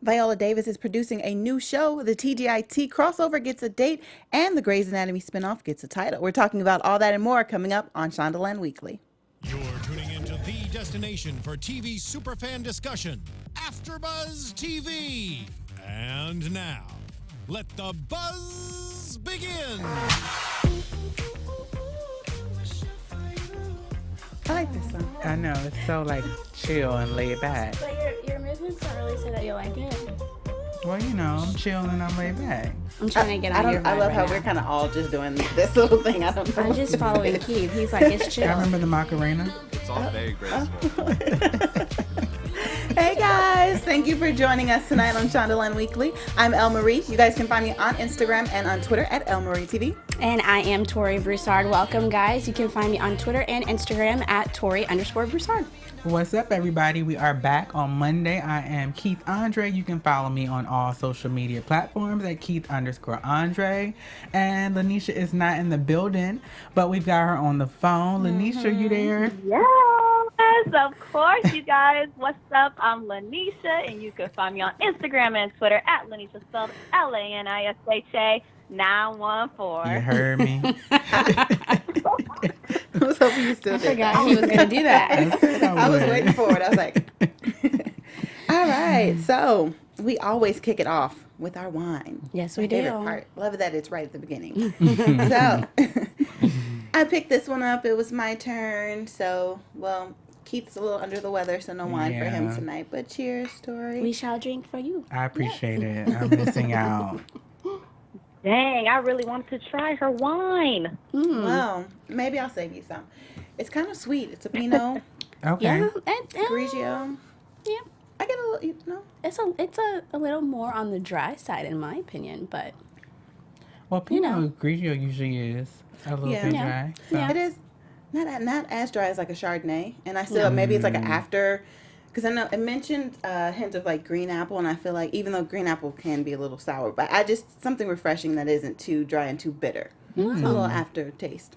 Viola Davis is producing a new show. The TGIT crossover gets a date, and the Grey's Anatomy spinoff gets a title. We're talking about all that and more coming up on Shondaland Weekly. You're tuning into the destination for TV superfan discussion, AFTERBUZZ TV. And now, let the buzz begin. I like this one. I know, it's so like chill and laid back. But your movements don't really say that you like it. Well, you know, I'm chill and I'm laid back. I'm trying to get on your vibe I love right how now. we're kind of all just doing this little thing. I don't know. I'm just following Keith. He's like, it's chill. I remember the Macarena. It's all very graceful. Hey guys, thank you for joining us tonight on Shondaland Weekly. I'm Elle Marie. You guys can find me on Instagram and on Twitter at Elle Marie TV. And I am Tori Broussard. Welcome, guys. You can find me on Twitter and Instagram at Tori_Broussard. What's up, everybody? We are back on Monday. I am Keith Andre. You can follow me on all social media platforms at Keith_Andre. And Lynneisha is not in the building, but we've got her on the phone. Lynneisha, you there? Yes, of course, you guys. What's up? I'm Lynneisha, and you can find me on Instagram and Twitter at Lynneisha, spelled Lanisha 914. You heard me. I was hoping you still I did. forgot he was going to do that. I was waiting for it. I was like, all right. So we always kick it off with our wine. Yes, My we do. favorite part. Love that it's right at the beginning. So I picked this one up. It was my turn. So, well, Keith's a little under the weather, so no wine for him Yeah. tonight. But cheers, Tori. We shall drink for you. I appreciate it. I'm missing out. Dang, I really wanted to try her wine. Well, maybe I'll save you some. It's kind of sweet. It's a Pinot Okay. Yeah, Grigio. yeah. I get a little, you know. It's a little more on the dry side, in my opinion, but Well, Pinot Grigio usually is a little Yeah. bit Yeah. dry. So. Yeah. It is not as dry as like a Chardonnay, and I still maybe it's like an after, because I know it mentioned a hint of like green apple, and I feel like even though green apple can be a little sour, but I just something refreshing that isn't too dry and too bitter. It's a little aftertaste.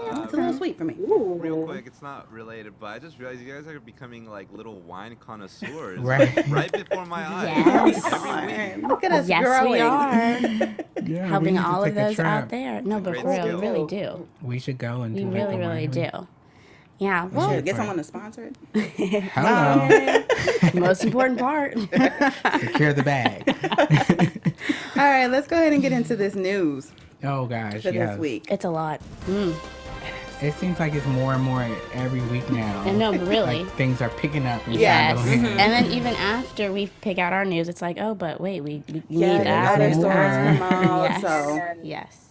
It's a little sweet for me. Real quick, it's not related, but I just realized you guys are becoming like little wine connoisseurs. Right. Like, right before my eyes. Yes. Every week. Look at us yes, growing. we are. Yeah, we Helping need to all of take a those trip. out there. No, but Great for real, we skill. really do. We should go and We do really, it. really do. Yeah, well, Should get someone to sponsor it. Hello. most important part. Secure the bag. All right, let's go ahead and get into this news Oh gosh, for yes. this week. It's a lot. It seems like it's more and more every week now. I know, but really. Like things are picking up. in Yes. Shondaland. And then even after we pick out our news, it's like, oh, but wait, we need Yeah, that. other and stories that. come out. Yes. So, Yes.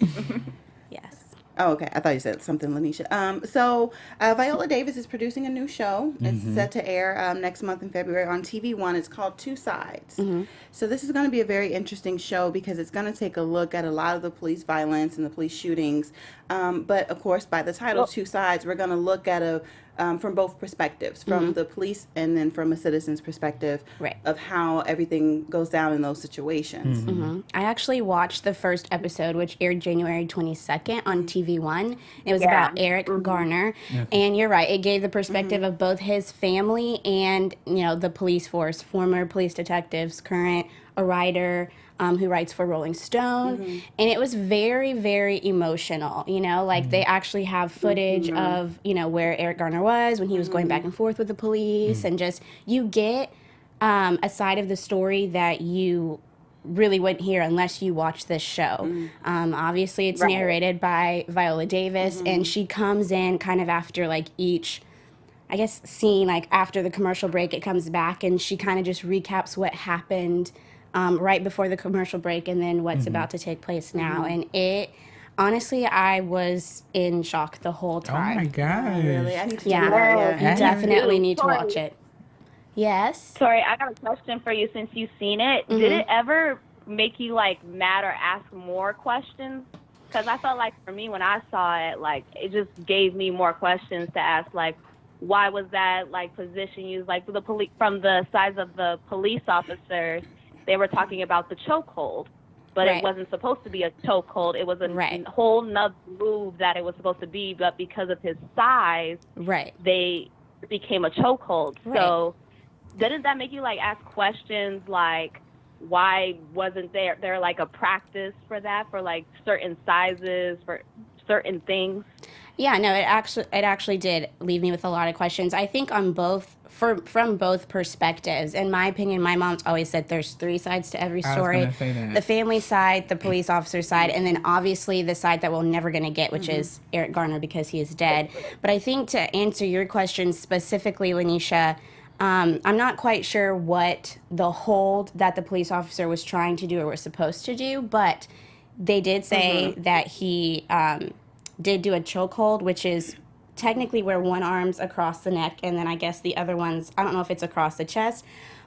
Yes. oh, okay. I thought you said something, Lanisha. So Viola Davis is producing a new show. It's set to air next month in February on TV One. It's called Two Sides. So this is going to be a very interesting show because it's going to take a look at a lot of the police violence and the police shootings. But of course, by the title Two Sides, we're going to look at from both perspectives, from the police and then from a citizen's perspective Right. of how everything goes down in those situations. I actually watched the first episode, which aired January 22nd on TV One. It was about Eric Garner. And you're right, it gave the perspective of both his family and, the police force, former police detectives, current, a writer who writes for Rolling Stone. And it was very, very emotional. Like they actually have footage of, where Eric Garner was when he was going back and forth with the police. And just, you get a side of the story that you really wouldn't hear unless you watch this show. Obviously, it's narrated by Viola Davis, and she comes in kind of after like each, I guess, scene, like after the commercial break, it comes back and she kind of just recaps what happened right before the commercial break and then what's about to take place now. And it, honestly, I was in shock the whole Oh my time. gosh. Really? I need to do Yeah, that. you definitely need to watch it. Yes. Sorry, I got a question for you since you've seen it. Did it ever make you, like, mad or ask more questions? Because I felt like for me when I saw it, like, it just gave me more questions to ask, like, why was that, like, position used? Like, from the sides of the police officers, they were talking about the chokehold. But Right. it wasn't supposed to be a chokehold. It was a Right. whole nother move that it was supposed to be. But because of his size, Right. they became a chokehold. Right. So didn't that make you like ask questions like why wasn't there like a practice for that, for like certain sizes, for certain things? Yeah, no, it actually did leave me with a lot of questions. I think on from both perspectives. In my opinion, my mom's always said there's 3 sides to every story. I was gonna say that. The family side, the police officer side, and then obviously the side that we're never going to get, which is Eric Garner because he is dead. But I think to answer your question specifically, Lynneisha, I'm not quite sure what the hold that the police officer was trying to do or was supposed to do, but they did say that he did do a chokehold, which is technically where one arm's across the neck and then I guess the other one's, I don't know if it's across the chest.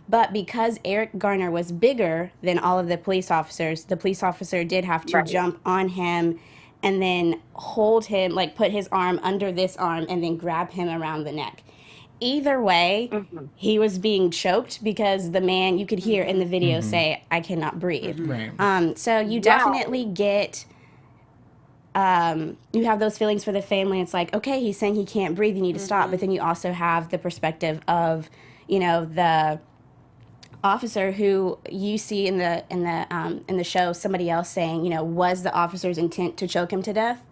But because Eric Garner was bigger than all of the police officers, the police officer did have to jump on him and then hold him, like put his arm under this arm and then grab him around the neck. Either way, he was being choked because the man, you could hear in the video say, "I cannot breathe." Right. So you definitely get, you have those feelings for the family. It's like, okay, he's saying he can't breathe, you need to stop. But then you also have the perspective of, you know, the officer who you see in the show, somebody else saying, you know, was the officer's intent to choke him to death?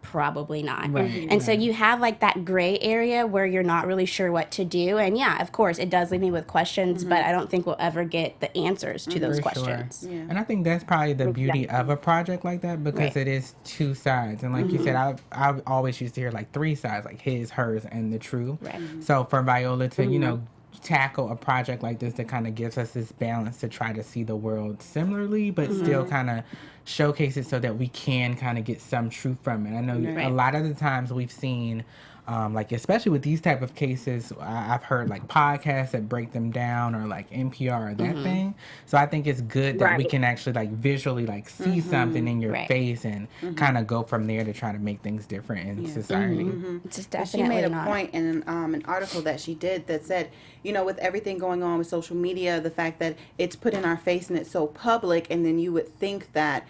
Probably not. Right, and so you have like that gray area where you're not really sure what to do. And yeah, of course, it does leave me with questions, but I don't think we'll ever get the answers to those questions. Sure. Yeah. And I think that's probably the beauty of a project like that because it is 2 sides. And like you said, I always used to hear like 3 sides, like his, hers, and the true. Right. So for Viola to, you know, tackle a project like this that kind of gives us this balance to try to see the world similarly, but still kind of showcase it so that we can kind of get some truth from it. I know a lot of the times we've seen, like especially with these type of cases, I've heard like podcasts that break them down or like NPR or that thing. So I think it's good that we can actually like visually like see something in your face and kind of go from there to try to make things different in society. It's just But definitely she made a not. point in an article that she did that said, you know, with everything going on with social media, the fact that it's put in our face and it's so public, and then you would think that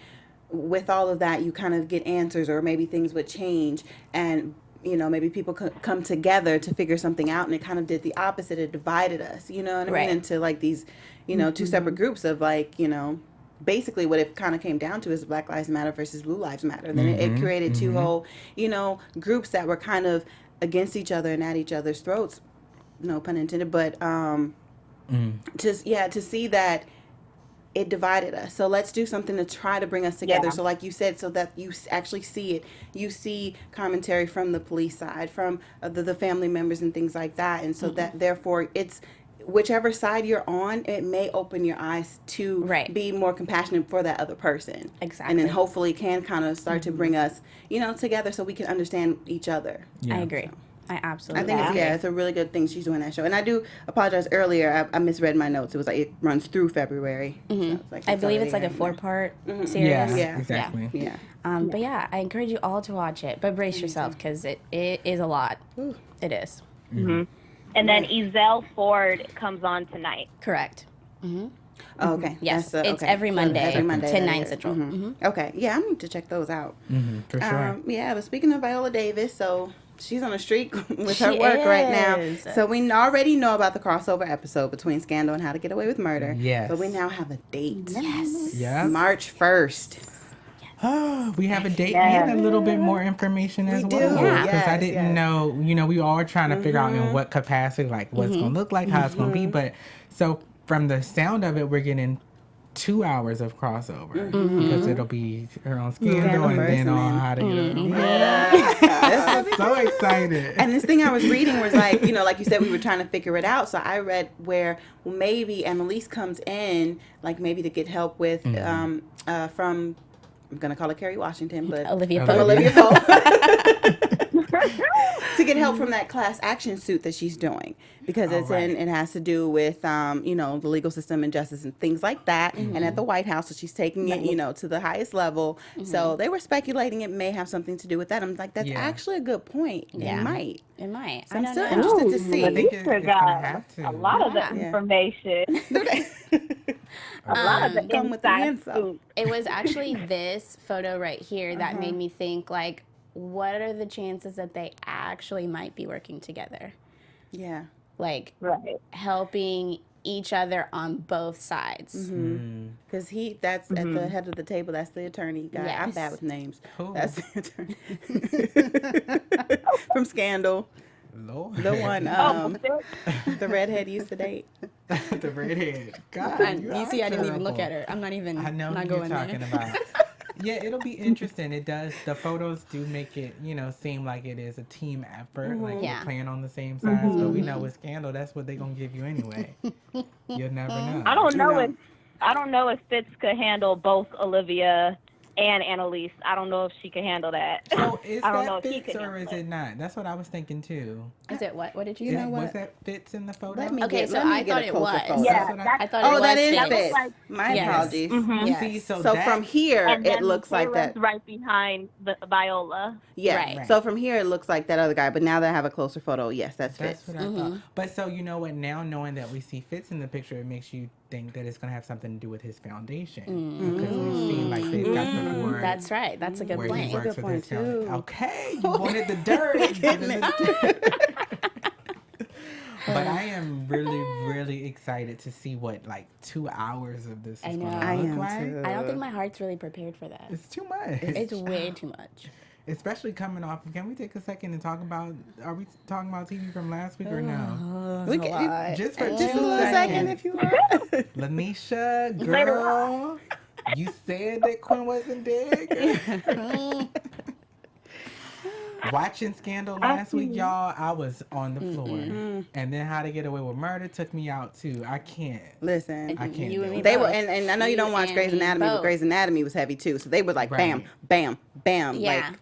with all of that you kind of get answers or maybe things would change and, you know, maybe people could come together to figure something out, and it kind of did the opposite. It divided us, you know what I mean, into like these, you know, 2 separate groups of like, you know, basically what it kind of came down to is Black Lives Matter versus Blue Lives Matter. Then it created 2 whole, you know, groups that were kind of against each other and at each other's throats, no pun intended, but to see that it divided us. So let's do something to try to bring us together. Yeah. So like you said, so that you actually see it. You see commentary from the police side, from the family members and things like that. And so that therefore it's whichever side you're on, it may open your eyes to be more compassionate for that other person. Exactly. And then hopefully can kind of start to bring us, you know, together so we can understand each other. Yeah. I agree. I absolutely I think agree. it's a really good thing she's doing that show. And I do apologize earlier. I misread my notes. It was like it runs through February. So it's like I believe it's like a already 4-part series. Yeah. Exactly. Yeah. But yeah, I encourage you all to watch it, but brace yourself because it is a lot. It is. And then Ezell Ford comes on tonight. Correct. Oh, okay. Yes, That's, it's okay. every Monday, Every Monday, 10, that 9 is. Central. Okay. Yeah, I need to check those out. For sure. Yeah, but speaking of Viola Davis, so she's on a streak with her She work right now. is. So we already know about the crossover episode between Scandal and How to Get Away with Murder. Yes. But we now have a date. Yes. Yeah. March 1st. We have a date and a little bit more information as We well. do, Because I yes, didn't yes. know, you know, we all were trying to figure out in what capacity, like what it's going to look like, how it's going to be. But so from the sound of it, we're getting 2 hours of crossover because it'll be her on Scandal and first then and on then- How to Get Away. I'm so excited. And this thing I was reading was like, you know, like you said, we were trying to figure it out. So I read where maybe Annalise comes in, like maybe to get help with from, I'm going to call her Kerry Washington, but Olivia Olivia. Pope. Olivia Pope. To get help from that class action suit that she's doing, because it has to do with you know, the legal system and justice and things like that, and at the White House, so she's taking it, you know, to the highest level. So they were speculating it may have something to do with that. I'm like, that's actually a a good point. Yeah. It might. It might. So I I'm don't still know. interested to see. I think it's Lisa going to got have to. a lot of the information. A lot of the Come with the inside info. scoop. It was actually this photo right here that made me think, like, what are the chances that they actually might be working together? Yeah. Like, Right. helping each other on both sides. Because that's at the head of the table. That's the attorney guy. I'm Yes. bad with names. Who? That's the attorney. From Scandal. Lord. The one, Oh, the redhead used to date. The redhead. God, You see, I didn't even look at her. I'm not even. I know not who you're going talking there. about. Yeah, it'll be interesting. It does. The photos do make it, seem like it is a team effort. Like Yeah. we're playing on the same sides. But we know with Scandal, that's what they're gonna give you anyway. You'll never know. I don't know if Fitz could handle both Olivia and Annalise. I don't know if she could handle that. So is I don't know that if he Fitz could or is handle it not? That's what I was thinking too. Is it what? What did you You say? know what? Was that Fitz in the photo? Let me Okay, get, so let me I get thought a it closer was. photo. Yeah, That's what I thought it Oh, was that is Fitz. Fitz. like- My Yes. apologies. Yes. See, so So that, from here, And it then looks like Taylor's that. right behind Viola. Yeah. Right. So from here, it looks like that other guy. But now that I have a closer photo, yes, that's That's Fitz. what I thought. But so you know what? Now knowing that we see Fitz in the picture, it makes you think that it's gonna have something to do with his foundation because we've seen like they've got the board. That's right. That's a good where point. he works Good with point, his foundation. too. Okay, you wanted the dirt. Get in the dirt. But I am really, really excited to see what like 2 hours of this I is know. going I to look am like. too. I don't think my heart's really prepared for that. It's too much. It's way too much. Especially coming off. Can we take a second and talk about? Are we talking about TV from last week or no? We can, Just for just a 2 little second, seconds. if you want. Lanisha, girl, you said that Quinn wasn't dead. Watching Scandal last week, y'all, I was on the floor. And then How to Get Away with Murder took me out too. I can't. Listen, I can't You do and it. me they were, both. and I know you don't watch and Grey's me Anatomy, but both. Grey's Anatomy was heavy too. So they were like, bam, Right. bam, bam. Yeah. Like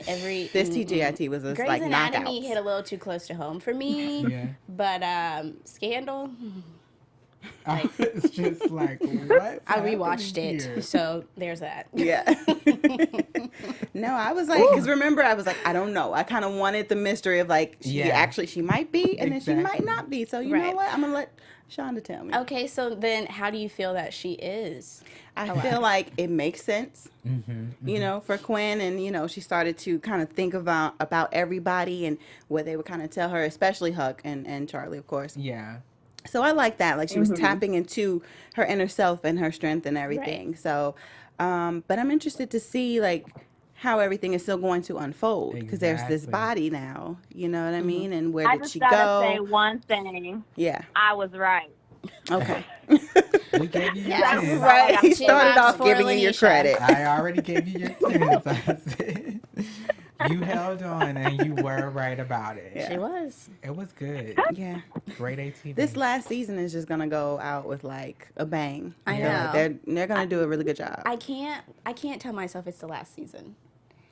Every this TGIT was just Grey's like Anatomy knockouts. hit a little too close to home for me. Yeah. But Scandal, It's just like, what? I rewatched it, so there's that. Yeah. No, I was like, because remember, I was like, I don't know. I kind of wanted the mystery of like, she might be, and then she might Exactly. not be. So you know Right. what? I'm gonna let Shonda tell me. Okay, so then how do you feel that she is? I feel like it makes sense, Mm-hmm. you know, for Quinn, and she started to kind of think about everybody and what they would kind of tell her, especially Huck and Charlie, of course. Yeah. So I like that. Like she was tapping into her inner self and her strength and everything. Right. So, but I'm interested to see like how everything is still going to unfold because there's this Exactly. body now. You know what I mean? And where I did just she gotta say go? one thing. Yeah. I was right. Okay. We gave you your Yes. 10. Right. He She started vouched off for giving you your Lynneisha. credit. I already gave you your 10. I said, you held on and you were right about it. She was. It was good. Yeah. Great ATV. This last season is just gonna go out with like a bang. I feel like know. they're gonna do a really good job. I can't tell myself it's the last season.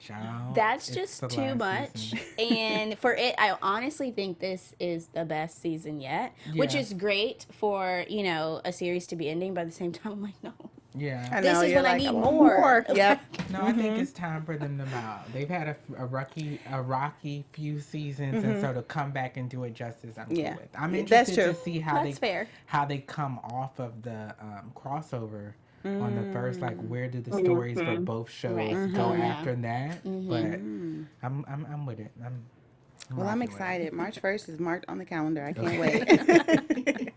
Child, That's it's just the too last much. season. And for it, I honestly think this is the best season yet, which Yeah. is great for, a series to be ending. But at the same time, I'm like, no. Yeah. I This know, is you're when I like, need want more. Yep. No, I think it's time for them to out. They've had a rocky few seasons, and so to come back and do it justice, I'm Yeah. cool with. I'm Yeah, interested that's to true. see how That's fair. how they come off of the crossover on the first. Like, where do the stories for both shows Right. go Yeah. after that? But I'm with it. Well, I'm rocking with it. excited. March 1st is marked on the calendar. I can't wait.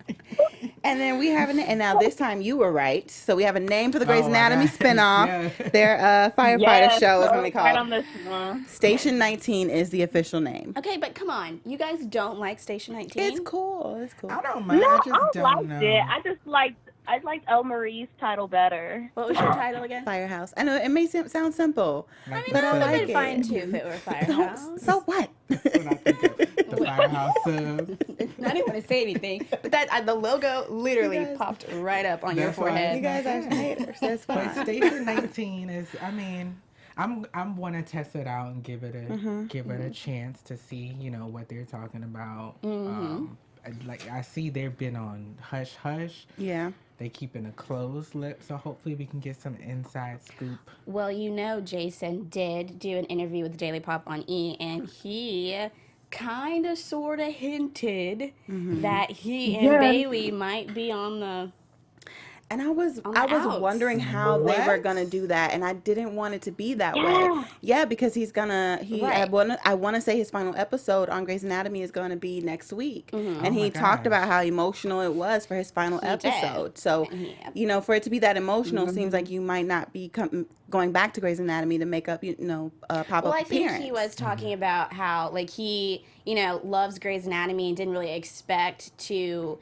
And then we have and now this time you were right. So we have a name for the Grey's Oh, my Anatomy God. spinoff. Yeah. Their firefighter Yes, show is so going to be right called on this one. Station 19 is the official name. Okay, but come on. You guys don't like Station 19? It's cool. It's cool. I don't mind. No, I just I don't liked know. it. I liked El Marie's title better. What was your title again? Firehouse. I know it may sound simple, Like but I the like I'd it. been fine too if it were Firehouse. So what? That's what I think of. The Firehouse sub. I didn't want to say anything, but that the logo literally You guys- popped right up on your That's why- forehead. You guys are haters. That's But fine. Station 19 is. I mean, I'm want to test it out and give it a chance to see what they're talking about. Like I see they've been on Hush Hush. Yeah. They keeping a closed lip, so hopefully we can get some inside scoop. Well, Jason did do an interview with Daily Pop on E, and he kind of sort of hinted that he and Bailey might be on the And I was On the outs. wondering how they were What? gonna do that, and I didn't want it to be that way. Yeah, because I want to say his final episode on Grey's Anatomy is gonna be next week, and Oh he my talked gosh. about how emotional it was for his final episode. So, for it to be that emotional, seems like you might not be going back to Grey's Anatomy to make up, a pop-up Well, I appearance. think he was talking about how, like, he, loves Grey's Anatomy and didn't really expect to,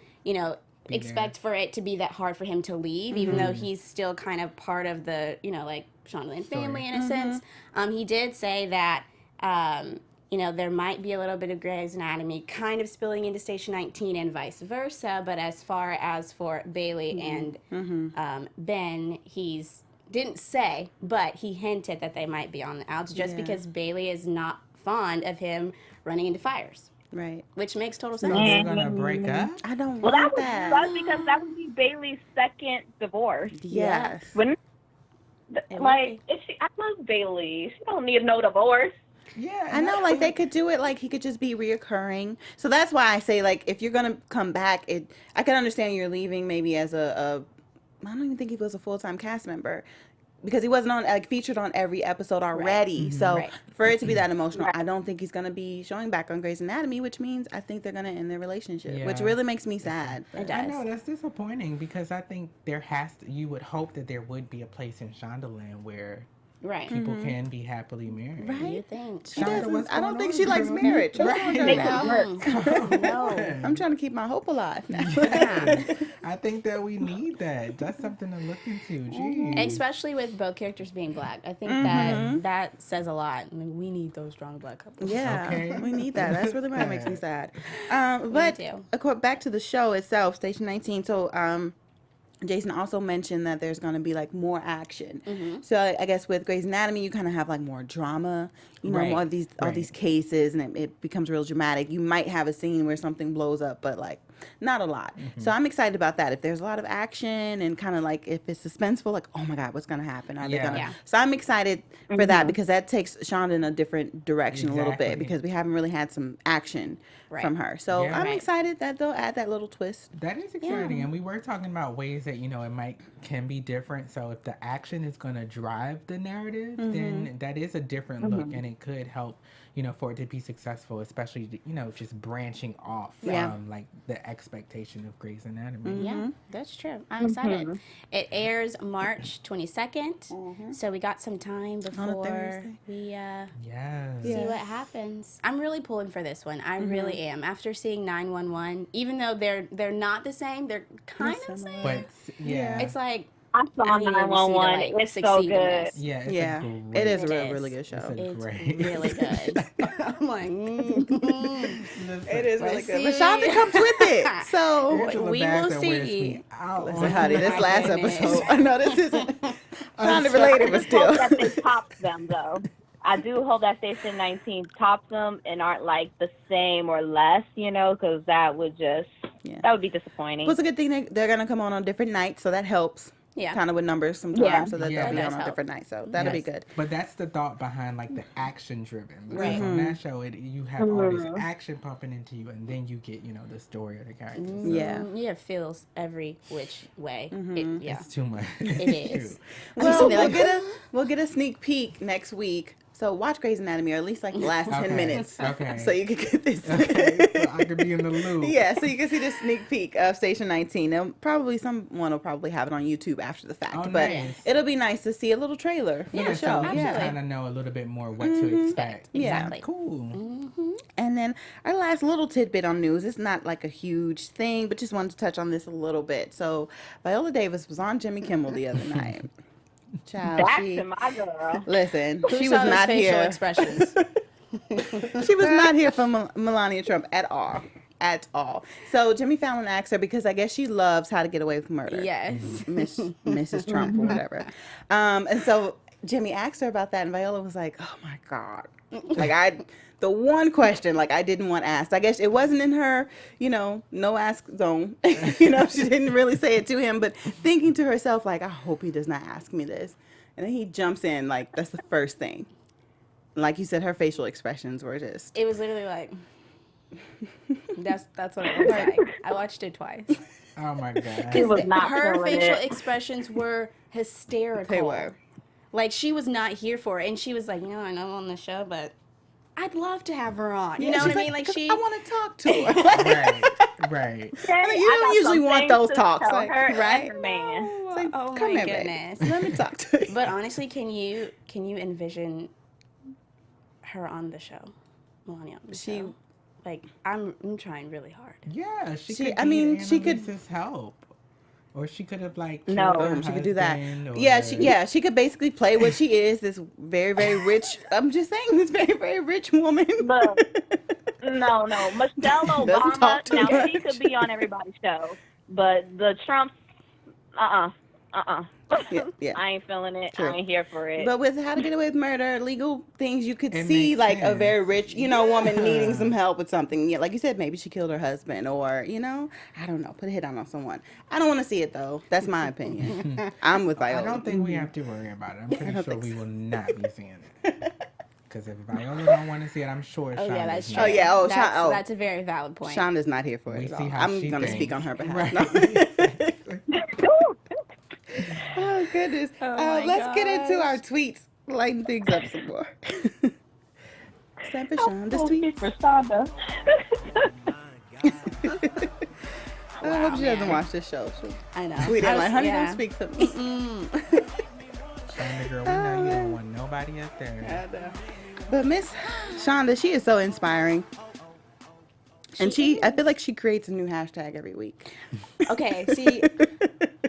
expect for it to be that hard for him to leave, even though he's still kind of part of the, like, Shondaland family in a sense. He did say that, there might be a little bit of Grey's Anatomy kind of spilling into Station 19 and vice versa, but as far as for Bailey and Ben, didn't say, but he hinted that they might be on the outs just because Bailey is not fond of him running into fires. Right. Which makes total So sense. they're gonna break up? I don't Well, want that would suck because that would be Bailey's second divorce. Yes. Wouldn't It like I love Bailey. She don't need no divorce. Yeah. I know, like, they could do it, like, he could just be reoccurring. So that's why I say, like, if you're going to come back, I can understand you're leaving maybe as I don't even think he was a full-time cast member. Because he wasn't featured on every episode already. So for it to be that emotional, I don't think he's going to be showing back on Grey's Anatomy, which means I think they're going to end their relationship, which Yeah. really makes me sad. It I does. know that's disappointing because I think you would hope that there would be a place in Shondaland where Right. people can be happily married. Right? You think. She Shonda, doesn't. what's I don't going think on, she likes girl? marriage. Right. No. I'm trying to keep my hope alive now. Yeah. I think that we need that. That's something to look into. Jeez. Especially with both characters being black. I think that says a lot. I mean, we need those strong black couples. Yeah, Okay. we need that. That's really what makes me sad. But too. back to the show itself, Station 19. So, Jason also mentioned that there's going to be like more action. So I guess with Grey's Anatomy, you kind of have like more drama, Right. all these cases, and it becomes real dramatic. You might have a scene where something blows up, but like not a lot. So I'm excited about that. If there's a lot of action and kind of like if it's suspenseful, like, oh my God, what's going to happen? Are they Yeah. gonna? Yeah. So I'm excited for that because that takes Shonda in a different direction a little bit Exactly. because we haven't really had some action from her. So Yeah. I'm Right. excited that they'll add that little twist. That is exciting, and we were talking about ways that it can be different. So if the action is going to drive the narrative, then that is a different look, and it could help, for it to be successful, especially just branching off from like the expectation of Grey's Anatomy. Yeah, that's true. I'm excited. It airs March 22nd, so we got some time before Thursday. we Yes. see what happens. I'm really pulling for this one. I really am. After seeing 911, even though they're not the same, they're kind of the same. But yeah, It's like I saw I need to see the, 911. like, It's so succeed in good. this. yeah, it's Yeah, a great, it is a It real, is. really good show. It's a It's great. really good. I'm like, It is really Let's good. But see. Shonda comes with it. So, Angela we Bassett will wears see. me out. listen, honey, this my last goodness. episode. I know this isn't Shonda related, but I just hope still. that they top them, though. I do hope that Station 19 tops them and aren't like the same or less, because that would that would be disappointing. Well, it's a good thing they're going to come on different nights, so that helps. Yeah. Kind of with numbers sometimes, Yeah. so that Yeah. they'll be That on does help. different nights. So that'll be Yes. good. But that's the thought behind like the action driven. Right. On that show, you have all this action pumping into you, and then you get the story of the characters. So Yeah. Yeah, it feels every which way. it's too much. It is. Well, They're like, we'll get a sneak peek next week. So watch Grey's Anatomy, or at least like the last 10 Okay. minutes. Okay. So you can get this. Okay, so I could be in the loop. Yeah, so you can see the sneak peek of Station 19. Someone will probably have it on YouTube after the fact, Oh, but nice. it'll be nice to see a little trailer for Yeah, the so show. we can Yeah. kind of know a little bit more what to expect. Yeah. Exactly. Cool. And then our last little tidbit on news, it's not like a huge thing, but just wanted to touch on this a little bit. So Viola Davis was on Jimmy Kimmel the other night. Child, Back to my girl. listen, Who she saw was those not facial here. expressions? She was not here for Melania Trump at all. At all. So Jimmy Fallon asked her because I guess she loves How to Get Away with Murder. Yes. Mrs. Trump or whatever. And so Jimmy asked her about that, and Viola was like, "Oh my God!" Like the one question like I didn't want asked. I guess it wasn't in her, no ask zone. She didn't really say it to him, but thinking to herself like, I hope he does not ask me this. And then he jumps in like that's the first thing. Like you said, her facial expressions were just. It was literally like, that's what it looks like. I watched it twice. Oh my God. She was not Her feeling facial it. expressions were hysterical. They were. Like, she was not here for it. And she was like, I know I'm on the show, but I'd love to have her on. You know what I mean? Like, 'Cause she... I want to talk to her. Right. I mean, you don't usually want those talks, Tell like, her and right? her man. It's like, Oh come my here, goodness. baby. Let me talk to you. But honestly, can you envision her on the show? Melania on the show? Like, I'm trying really hard. Yeah, she She- could I be mean, she could- Annalise's help. Or she could have like No. killed her Boom, she could do that. husband, or- Yeah, she could basically play what she is, this very, very rich, I'm just saying, this very, very rich woman. Look, no. Michelle Doesn't talk Obama, too now much. she could be on everybody's show, but the Trumps, Yeah. I ain't feeling it. True. I ain't here for it. But with How to Get Away with Murder, legal things, you could It see makes like a sense. very rich, woman Yeah. needing some help with something. Yeah, like you said, maybe she killed her husband, or I don't know, put a hit on someone. I don't want to see it though. That's my opinion. I'm with Viola. I don't think we have to worry about it. I'm pretty don't sure think we so. will not be seeing it. Because if Viola don't want to see it, I'm sure Oh, yeah, Shonda's that's not. true. Oh, yeah. Oh, that's, Shon- oh. that's a very valid point. Shonda's not here for We it at see all. how I'm she gonna thinks. speak on her behalf. Right. No. Oh goodness. Oh, my Let's get into gosh. our tweets. Lighten things up some more. It's time for Shonda's tweet. for Shonda. I hope she doesn't watch this show. She'll I know. tweet I it was- like, honey, yeah. don't speak to me. Shonda girl, we know you don't want nobody up there. I know. But Miss Shonda, she is so inspiring. And I feel like she creates a new hashtag every week. Okay, see,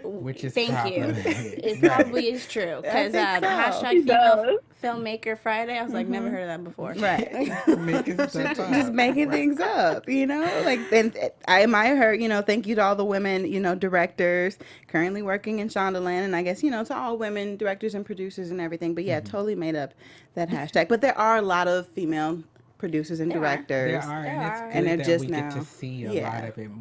Which is thank you. problematic. It probably is true. Because think so. hashtag She female does. filmmaker Friday, I was like, never heard of that before. Right. Making stuff up. Just making things up, Like, and I admire her, thank you to all the women, directors currently working in Shondaland. And I guess, to all women directors and producers and everything. But yeah, totally made up that hashtag. But there are a lot of female producers and directors. There are, and it's are. good And they're that just we get now- to see a yeah. lot of it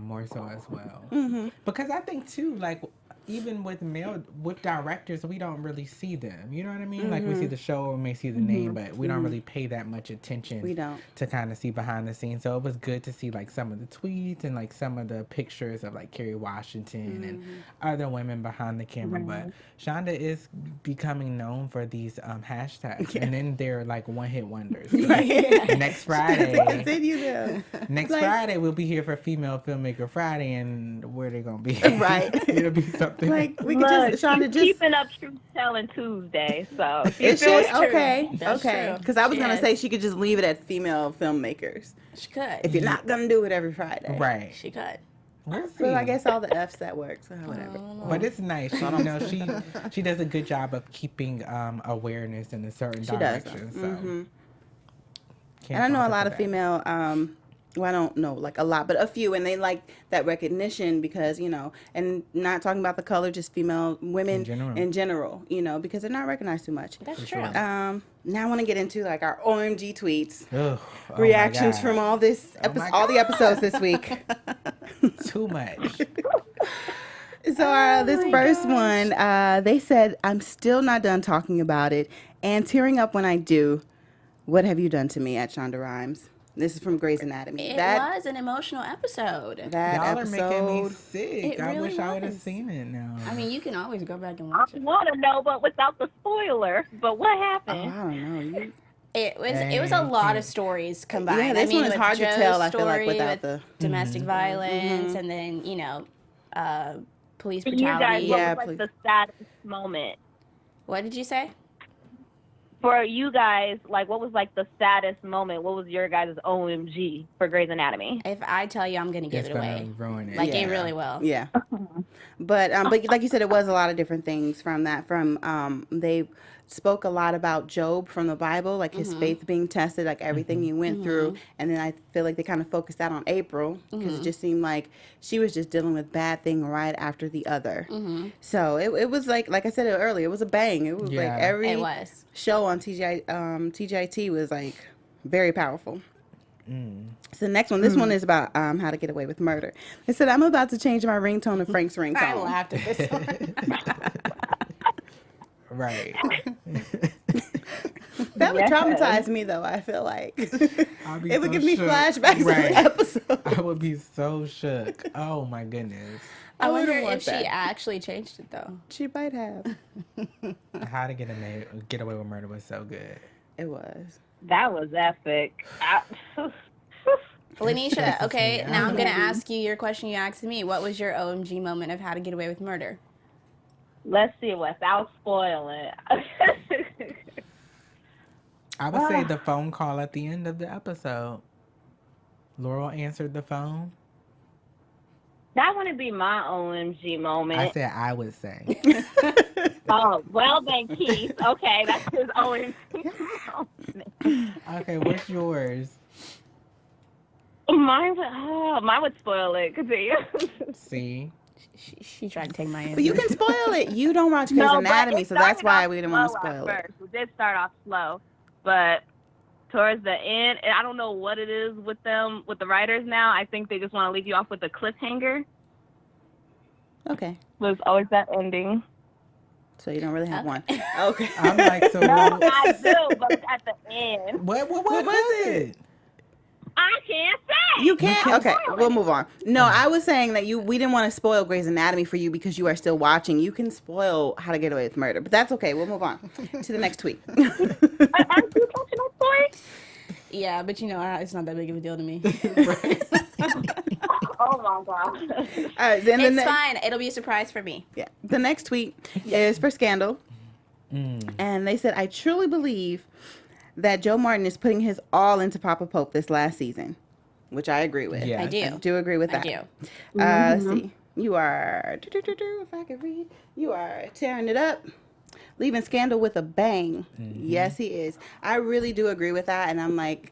more so as well. Mm-hmm. Because I think too, like even with directors, we don't really see them. You know what I mean? Like we see the show, we may see the name, but we don't really pay that much attention. We don't. To kind of see behind the scenes. So it was good to see like some of the tweets and like some of the pictures of like Kerry Washington and other women behind the camera. But Shonda is becoming known for these hashtags, and then they're like one-hit wonders. Next Friday. Continue them. Next Like- Friday, we'll be here for Female Filmmaker Friday, and where they gonna be? Right. It'll be something. Like, we could Look, just, Shonda, she's just. keeping up truth telling Tuesday, so Is she? That's true. Okay. That's Okay. true. Because I was She going to is. say she could just leave it at female filmmakers. She could. If you're not going to do it every Friday. Right. She could. We'll see. Well, I guess all the F's that work, so whatever. But it's nice. She does a good job of keeping awareness in a certain She does. direction. So. Mhm. Can't And I know fault a her lot for of that. female, well, I don't know like a lot, but a few, and they like that recognition because, and not talking about the color, just female women in general, because they're not recognized too much. That's For true. sure. Now I want to get into like our OMG tweets, Ugh, oh my reactions God. from all the episodes this week. Too much. So this first one, they said, "I'm still not done talking about it and tearing up when I do. What have you done to me?" at Shonda Rhimes. This is from Grey's Anatomy. It was an emotional episode. That Y'all are making me episode. sick. It I really wish I would have was. seen it now. I mean, you can always go back and I watch it. want to know, but without the spoiler. But what Oh, happened? I don't know. It was a lot of stories combined. Yeah, this I mean, one is with hard to Joe's tell, I feel like, story without with the- domestic violence, and then police For you guys, brutality. what Yeah, was please. like the saddest moment? What did you say? For you guys, like, what was like the saddest moment? What was your guys' OMG for Grey's Anatomy? If I tell you, I'm gonna give It's it gonna away. ruin it. Like Yeah. it really will. Yeah. But like you said, it was a lot of different things from that. They spoke a lot about Job from the Bible, like his faith being tested, like everything he went through. And then I feel like they kind of focused that on April because it just seemed like she was just dealing with bad thing right after the other. So it was like I said earlier, it was a bang. It was like Yeah. every It was. show on TGIT was like very powerful. So the next one, this one is about how to get away with murder. They said, "I'm about to change my ringtone to Frank's ringtone." I laughed at this one. Right. That That would Yes. traumatize me, though, I feel like. I'll be It would so give me shook. flashbacks of Right. the episode. I would be so shook. Oh my goodness. I wonder wouldn't want if she that. actually changed it though. She might have. How to Get Away with Murder was so good. It was. That was epic. Lynneisha, okay, Yeah. now I'm gonna ask you your question you asked me. What was your OMG moment of How to Get Away with Murder? Let's see, without spoiling. I would say the phone call at the end of the episode. Laurel answered the phone. That wouldn't be my OMG moment. I said I would say. Oh, well then, Keith. Okay, that's his OMG moment. Okay, what's yours? Mine would spoil it. Continue. See? She tried to take my answer. But you can spoil it. You don't watch Grey's but Anatomy, it so that's started why off we didn't want to slow at spoil it. first. It did start off slow, but towards the end, and I don't know what it is with them, with the writers now. I think they just want to leave you off with a cliffhanger. Okay. Was always that ending. So you don't really have one. Okay. I'm like, so No, what, I do, but it's at the end. what What was was it? I can't say. You can't? can't Okay, spoil it. we'll move on. No, I was saying that we didn't want to spoil Grey's Anatomy for you because you are still watching. You can spoil How to Get Away with Murder, but that's okay. We'll move on to the next tweet. Aren't you catching that story? Yeah, but you know, it's not that big of a deal to me. Oh my god. All right, then It's fine. It'll be a surprise for me. Yeah, the next tweet is for Scandal, and they said, "I truly believe that Joe Martin is putting his all into Papa Pope this last season," which I agree with. Yeah. I do. I do agree with I that. do. Let's see. You are, if I can read, you are tearing it up, leaving Scandal with a bang. Yes, he is. I really do agree with that, and I'm like,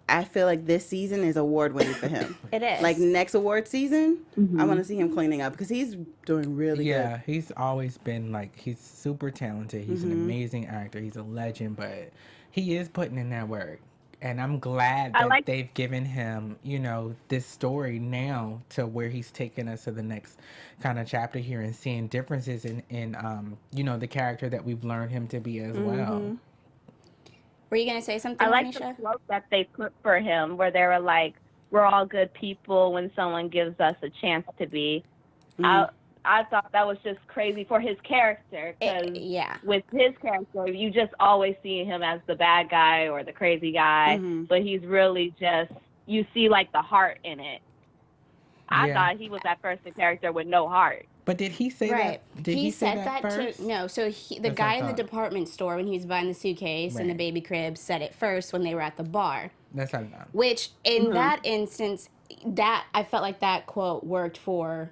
I feel like this season is award winning for him. It is. Like next award season, I want to see him cleaning up because he's doing really Yeah, good. he's always been like, he's super talented. He's an amazing actor. He's a legend, but he is putting in that work. And I'm glad that they've given him, you know, this story now to where he's taking us to the next kind of chapter here and seeing differences in you know, the character that we've learned him to be as well. Were you gonna say something, I like Lynneisha? the quote that they put for him where they were like, we're all good people when someone gives us a chance to be. I thought that was just crazy for his character because Yeah. with his character, you just always see him as the bad guy or the crazy guy, but he's really just, you see like the heart in it. I thought he was at first a character with no heart. But did he say Right. that? Did he say said that first? to no. So the That's guy what I in the thought. department store when he was buying the suitcase and the Right. baby crib said it first when they were at the bar. That's what I thought. Which in that instance, that I felt like that quote worked for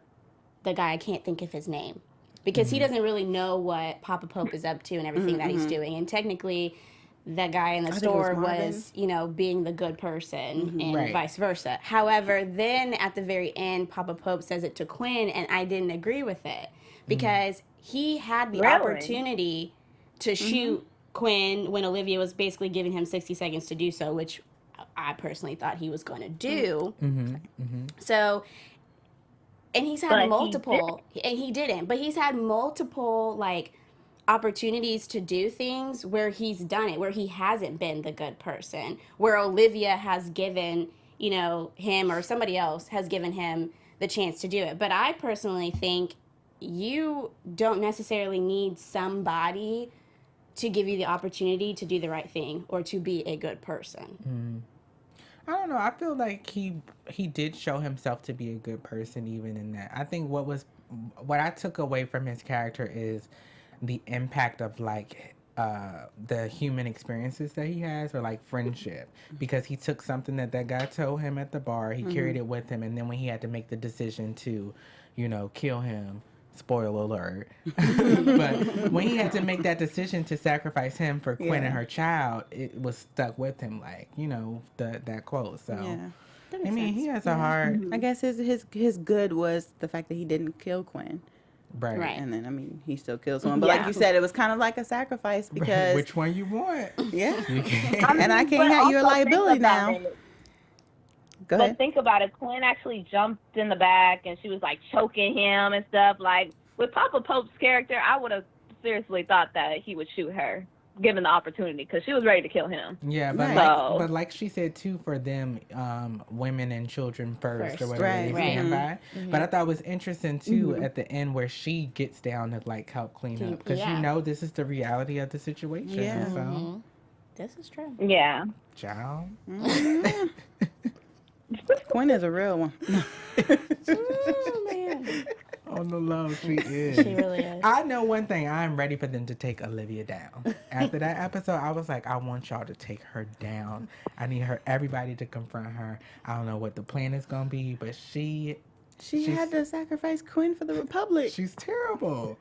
the guy. I can't think of his name because he doesn't really know what Papa Pope is up to and everything that he's doing. And technically, that guy in the think it was store Marvin. was, you know, being the good person and Right. vice versa. However, then at the very end, Papa Pope says it to Quinn, and I didn't agree with it because he had the Really? opportunity to shoot Quinn when Olivia was basically giving him 60 seconds to do so, which I personally thought he was going to do. So, and he's had But he multiple, and he didn't, but he's had multiple, like, opportunities to do things where he's done it, where he hasn't been the good person, where Olivia has given, you know, him or somebody else has given him the chance to do it. But I personally think you don't necessarily need somebody to give you the opportunity to do the right thing or to be a good person. I don't know. I feel like he did show himself to be a good person even in that. I think what I took away from his character is the impact of like the human experiences that he has or like friendship, because he took something that guy told him at the bar, he carried it with him, and then when he had to make the decision to, you know, kill him, spoiler alert, but when he had to make that decision to sacrifice him for Quinn and her child, it was stuck with him, like, you know, that quote. So I mean, he has a heart. I guess his good was the fact that he didn't kill Quinn. Right. Right. And then, I mean, he still kills someone. But like you said, it was kind of like a sacrifice because... Which one you want? Yeah. You can't. And I can't But have you a also think liability about now. it. Go But ahead. think about it. Quinn actually jumped in the back and she was like choking him and stuff. Like with Papa Pope's character, I would have seriously thought that he would shoot her. given the opportunity, because she was ready to kill him. Yeah, but Right. but like she said too, for them, women and children first or whatever Right. they stand by. But I thought it was interesting too at the end where she gets down to like help clean up, because you know this is the reality of the situation. Yeah. So, This is true. Yeah. child. Quinn is a real one. Oh, man. On the low, she is. She really is. I know one thing. I'm ready for them to take Olivia down. After that episode, I was like, I want y'all to take her down. I need everybody to confront her. I don't know what the plan is gonna be, but She she's- had to sacrifice Quinn for the Republic. she's terrible.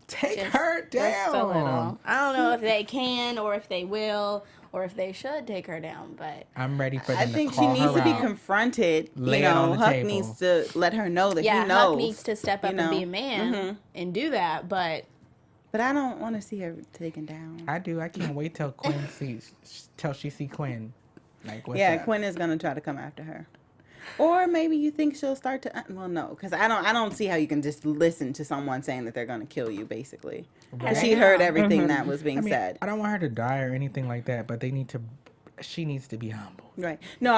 Take Just her just a little. down. I don't know if they can or if they will or if they should take her down, but I'm ready for them I to think she call needs her to be out. confronted. Lay you it know, on the Huck table. needs to let her know that yeah, he knows. Huck needs to step up you and be know. a man and do that. But But I don't want to see her taken down. I do. I can't wait till she see Quinn. Like, what's Yeah, up? Quinn is gonna try to come after her. Or maybe you think she'll start to. Well, no, because I don't see how you can just listen to someone saying that they're gonna kill you, basically. Because she heard everything that was being I mean, said. I don't want her to die or anything like that, but she needs to be humble. Right. No,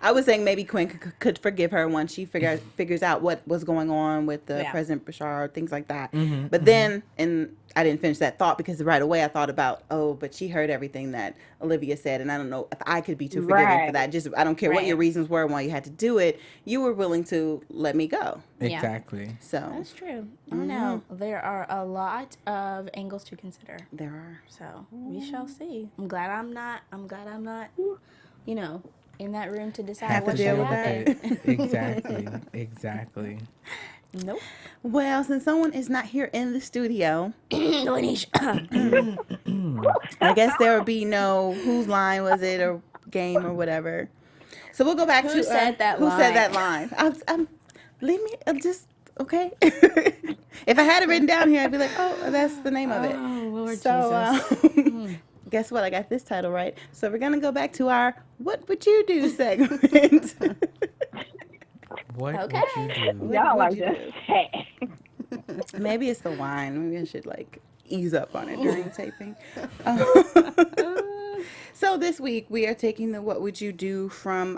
I was saying maybe Quinn could forgive her once she figures out what was going on with the President Broussard, things like that. But then, and I didn't finish that thought because right away I thought about, but she heard everything that Olivia said, and I don't know if I could be too forgiving for that. Just I don't care what your reasons were and why you had to do it. You were willing to let me go. Exactly. So that's true. I don't know. There are a lot of angles to consider. there are. So we shall see. I'm glad I'm not, you know, in that room to decide Have to what deal should with happen. it. Exactly. Nope. Well, since someone is not here in the studio, Lynneisha. I guess there will be no whose line was it or game or whatever. So we'll go back to Who said that who line? said that line. Leave me just okay. If I had it written down here, I'd be like, oh, that's the name of it. Oh, Lord So Jesus. guess what? I got this title right. So we're gonna go back to our "What Would You Do" segment. What Okay. would you do? Y'all would are you just hey. Maybe it's the wine. Maybe I should like ease up on it during taping. So this week we are taking the "What Would You Do" from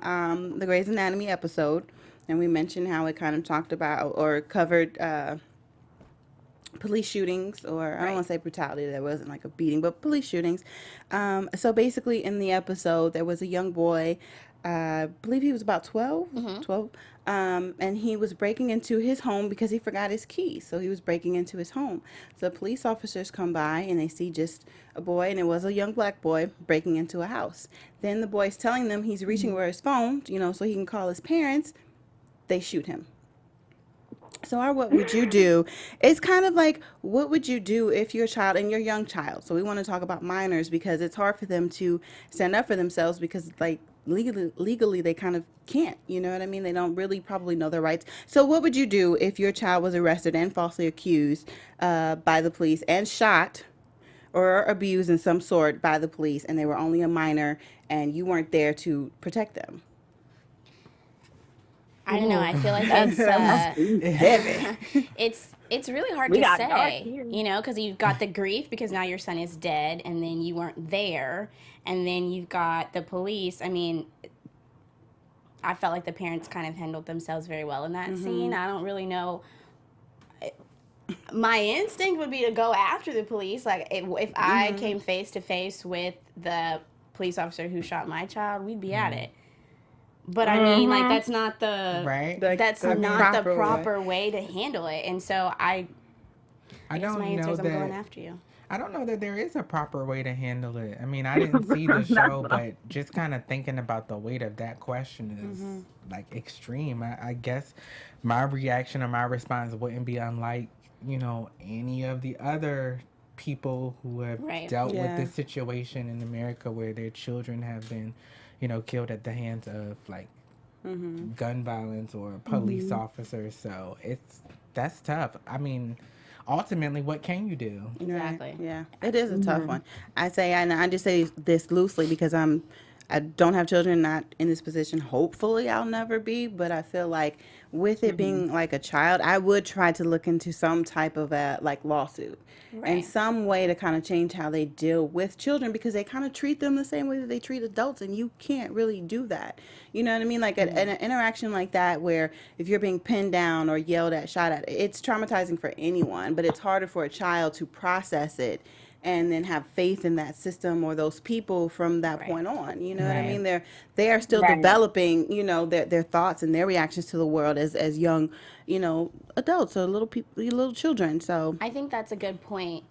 the Grey's Anatomy episode, and we mentioned how it kind of talked about or covered police shootings, or I don't want to say brutality. There wasn't like a beating, but police shootings. So basically, in the episode, there was a young boy. I believe he was about 12, 12, and he was breaking into his home because he forgot his keys. So he was breaking into his home. So police officers come by and they see just a boy, and it was a young black boy breaking into a house. Then the boy's telling them he's reaching for his phone, so he can call his parents. They shoot him. So our "What Would You Do" is kind of like, what would you do if your child and your young child? So we want to talk about minors because it's hard for them to stand up for themselves because like legally they kind of can't, you know what I mean? They don't really probably know their rights. So what would you do if your child was arrested and falsely accused by the police and shot or abused in some sort by the police, and they were only a minor and you weren't there to protect them? I don't know. I feel like it's really hard to got dark say, here. because you've got the grief because now your son is dead, and then you weren't there, and then you've got the police. I mean, I felt like the parents kind of handled themselves very well in that scene. I don't really know. My instinct would be to go after the police. Like if I came face to face with the police officer who shot my child, we'd be at it. But I mean, like that's not the that's not the proper way to handle it. And so I guess my answer is I'm going after you. I don't know that there is a proper way to handle it. I mean, I didn't see the show, but just kind of thinking about the weight of that question is like extreme. I guess my reaction or my response wouldn't be unlike, any of the other people who have dealt with this situation in America where their children have been, killed at the hands of like gun violence or police officers. So that's tough. I mean, ultimately, what can you do? Exactly. Right. Yeah, it is a tough one. I say, and I just say this loosely because I don't have children, not in this position. Hopefully, I'll never be. But I feel like with it being like a child, I would try to look into some type of a like lawsuit and Right. some way to kind of change how they deal with children, because they kind of treat them the same way that they treat adults, and you can't really do that. You know what I mean? Like an interaction like that, where if you're being pinned down or yelled at, shot at, it's traumatizing for anyone, but it's harder for a child to process it and then have faith in that system or those people from that point on. You know what I Right. mean? They are still developing, you know, their thoughts and their reactions to the world as young, you know, adults or little children. So I think that's a good point.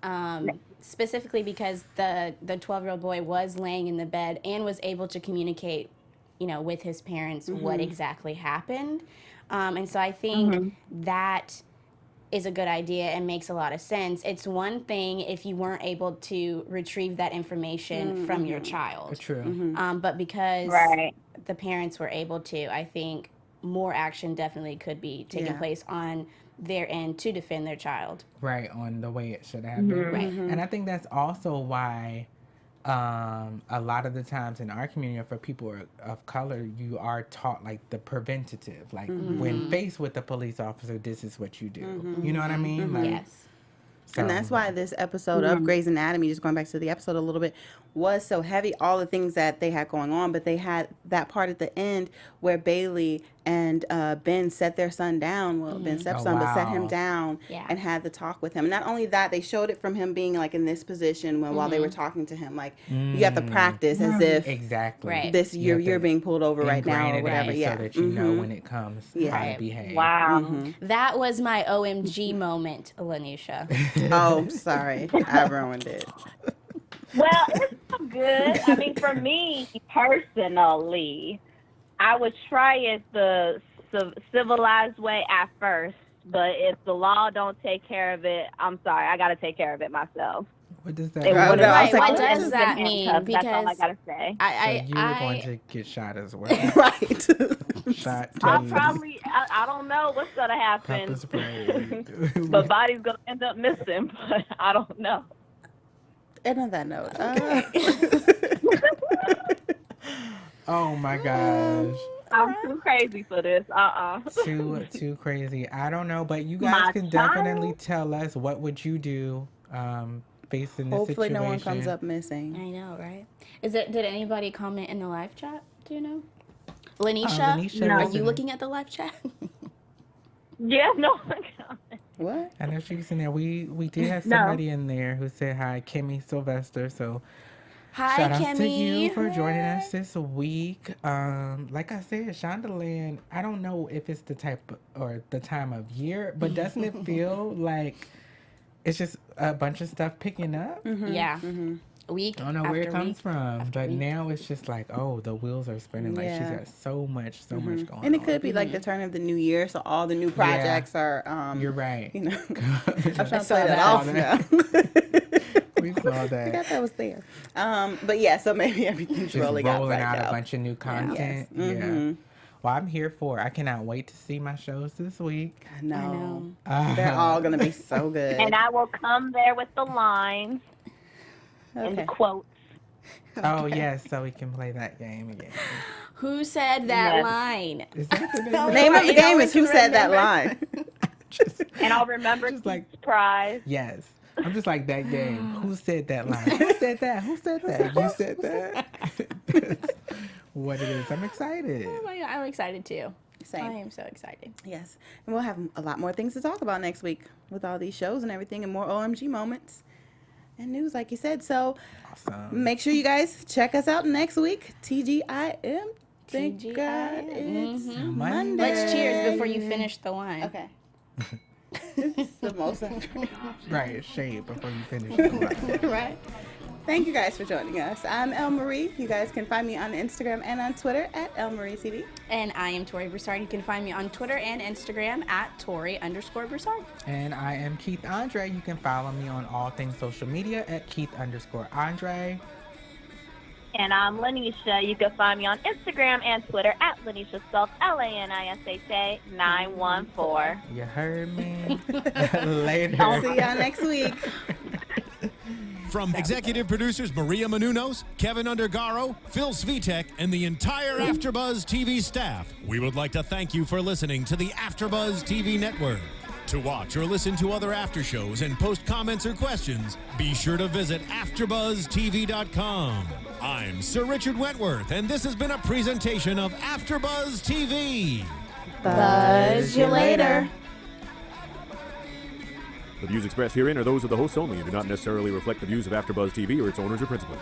Specifically because the 12-year-old boy was laying in the bed and was able to communicate, you know, with his parents what exactly happened. And so I think that is a good idea and makes a lot of sense. It's one thing if you weren't able to retrieve that information from your child. True. But because Right. the parents were able to, I think more action definitely could be taking place on their end to defend their child. Right, on the way it should happen. Right. And I think that's also why a lot of the times in our community, for people of color, you are taught like the preventative. Like when faced with a police officer, this is what you do. You know what I mean? Like, Yes. so- and that's why this episode of Grey's Anatomy, just going back to the episode a little bit, was so heavy. All the things that they had going on, but they had that part at the end where Bailey and Ben set their son down. Well, Ben's stepson, but set him wow. down Yeah. and had the talk with him. And not only that, they showed it from him being like in this position while they were talking to him. Like you have to practice as if Exactly. Right. this You have you're to being pulled over right now ingrain or it whatever. in Yeah, so that you know when it comes how Yeah. to behave. Wow. That was my OMG moment, Lanisha. Oh, sorry, I ruined it. Well, it's so good. I mean, for me personally, I would try it the civilized way at first, but if the law don't take care of it, I'm sorry, I got to take care of it myself. What does that It mean? would've- I was Right, like, what what does is that been mean? handcuffed. That's all I Because got to say. So you were going to get shot as well. Right. Shot I'll too. probably, I don't know what's going to Pepper happen. spray. The body's going to end up missing, but I don't know. And on that note, Oh my gosh. I'm too crazy for this. Too crazy. I don't know, but you guys My can child? definitely tell us what would you do facing this hopefully situation. no one comes up missing. I know, right? Did anybody comment in the live chat? Do you know? Lanisha, Lanisha are was you in- looking at the live chat? Yeah, no. What? I know she was in there. We did have somebody in there who said hi, Kimmy Sylvester. So Hi, shout out Kimmy. to you for joining us this week. Like I said, Shondaland, I don't know if it's the type or the time of year, but doesn't it feel like it's just a bunch of stuff picking up? Yeah. Week I don't know where it after comes week from, after but week. now it's just like, oh, the wheels are spinning. Like she's Yeah. got so much going on. And it could be like the turn of the new year, so all the new projects are. You're right. You know, I'm we trying to saw play that that. off Saw now. saw Forgot that. that was there. But yeah, so maybe everything's Just rolling rolling out out right a now. bunch of new content. Yes. Yeah. Well, I'm here for it. I cannot wait to see my shows this week. I know. know. They're all gonna be so good. And I will come there with the lines and the Okay. quotes. Oh, yes, so we can play that game again. Who said that Yes. line? Is that the name? Name of the You know game we is Who can Said That remember. Line. Just- And I'll remember Just like- Keith's prize. Yes. I'm just like that game. Who said that line? Who said that? Who said that? You said that? That's what it is. I'm excited. Oh my God, I'm excited too. I Same. am so excited. Yes. And we'll have a lot more things to talk about next week with all these shows and everything, and more OMG moments and news, like you said. So Awesome. make sure you guys check us out next week. TGIM. Thank God TGIM. it's Monday. Monday. Let's cheers before you finish the wine. Okay. It's the most. Right, shade before you finish the line. Right. Thank you guys for joining us. I'm Elle Marie. You guys can find me on Instagram and on Twitter at Elle Marie TV. And I am Tori Broussard. You can find me on Twitter and Instagram at Tori_Broussard. And I am Keith Andre. You can follow me on all things social media at Keith_Andre. And I'm Lanisha. You can find me on Instagram and Twitter at Lanisha, spelled Lanisha 914. You heard me? Later. See y'all next week. From executive producers Maria Menounos, Kevin Undergaro, Phil Svitek, and the entire AfterBuzz TV staff, we would like to thank you for listening to the AfterBuzz TV network. To watch or listen to other after shows and post comments or questions, be sure to visit AfterBuzzTV.com. I'm Sir Richard Wentworth, and this has been a presentation of AfterBuzz TV. Buzz you later. The views expressed herein are those of the hosts only and do not necessarily reflect the views of AfterBuzz TV or its owners or principals.